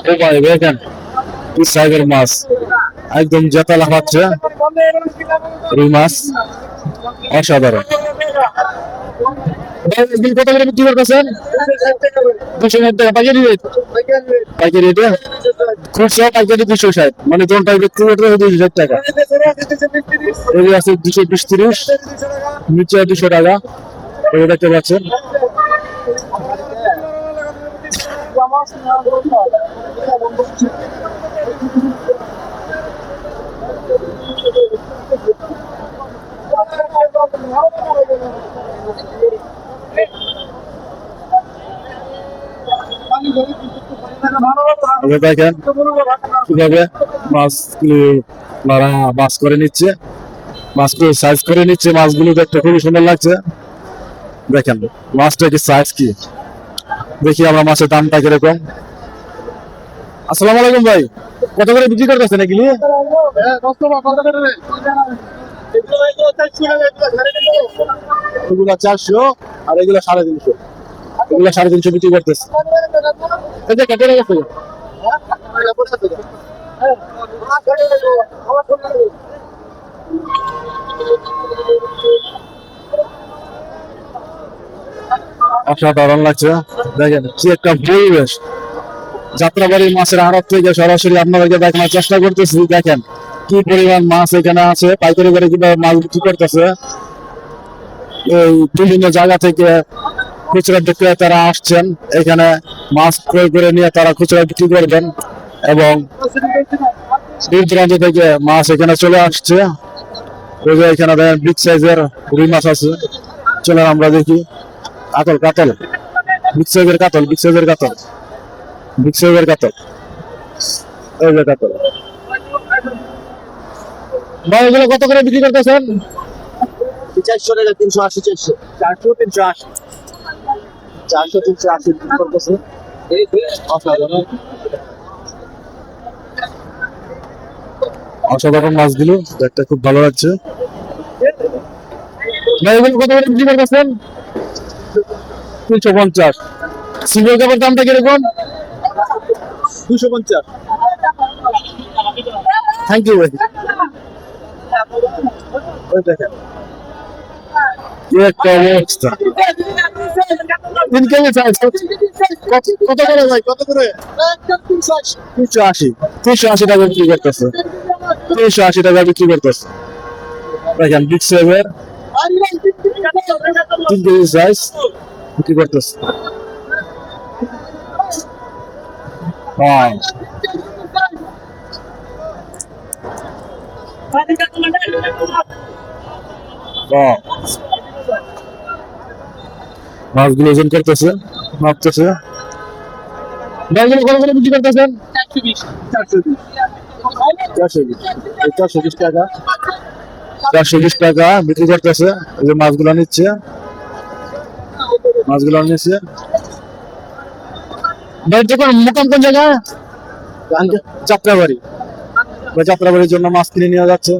ও ভাই দেখেন কি সাইজের মাছ, একদম জেতা লাফাচ্ছে রুই মাছ, অসাধারণ। ভাই, এগুলো কত করে বিক্রি করতেছেন? 260 টাকা পাইকারি রেট। পাইকারি রেটে খুচরা পাইকারি 260, মানে কোনটা বিক্রি করতে 260 টাকা। এগুলো আছে 220-30, নিচে 200 টাকা। এই দেখতে পাচ্ছেন। দেখেন কিভাবে মাছ মারা বাস করে নিচ্ছে, মাছগুলো সাইজ করে নিচ্ছে। মাছগুলো দেখতে খুবই সুন্দর লাগছে। দেখেন মাছটা কি সাইজ কি, দেখি আমরা মাছের দামটা কিরকম। আসসালামু আলাইকুম ভাই, কত করে বিক্রি করতেছেন এগুলি? এগুলা 400 আর এগুলা 350। এগুলা 350 বিক্রি করতেছে। এই যে কেটে গেছে অসাধারণ লাগছে। দেখেন কি একটা পরিবেশ, যাত্রাবাড়ির মাছের আড়ত থেকে সরাসরি আপনাদেরকে দেখানোর চেষ্টা করতেছি। দেখেন কি পরিমাণ মাছ এখানে আছে, পাইকারি করে কিভাবে মাছ বিক্রি করতেছে। এই বিভিন্ন জায়গা থেকে খুচরা বিক্রেতারা আসছেন এখানে মাছ ক্রয় করে নিয়ে তারা খুচরা বিক্রি করবেন, এবং দূর দূরান্ত থেকে মাছ এখানে চলে আসছে। ওই যে এখানে দেখেন বিগ সাইজের রুই মাছ আছে। চলেন আমরা দেখি। কাতল কাতল, বিগ সাইজের কাতল, বিগ সাইজের কাতল, বিগ সাইজের কাতল, এই যে কাতল। ভাই এগুলো কত করে বিক্রি করতেছেন? 400 টাকা, 380, 400, 400, 380। 400, 380 বিক্রি করতেছে। অসাধারণ অসাধারণ মাছগুলো দেখতে খুব ভালো লাগছে। ভাই এগুলো কত করে বিক্রি করতেছেন? 350। সিলভার কাপের দামটা কিরকম? 250। থ্যাংক ইউ ভাই। ওই দেখেন কি একটা অবস্থা। 3 কেজি সাইজ। কত করে ভাই, কত করে? 380। 380 টাকা বিক্রি করতেছে। 380 টাকা বিক্রি করতেছে। দেখেন বিগ সাইজের 3 কেজি সাইজ বিক্রি করতেছে। মাছগুলো ওজন করতেছে, মাপতেছে। মাছগুলো কত করে বিক্রি করতেছেন? 420। 420 টাকা। 420 টাকা বিক্রি করতেছে। এই যে মাছগুলো নিচ্ছে, মাছগুলো নিচ্ছে। ভাই দেখুন মোকাম কোন জায়গা? যাত্রাবাড়ি। যাত্রাবাড়ির জন্য মাছ কিনে নিয়ে যাচ্ছে।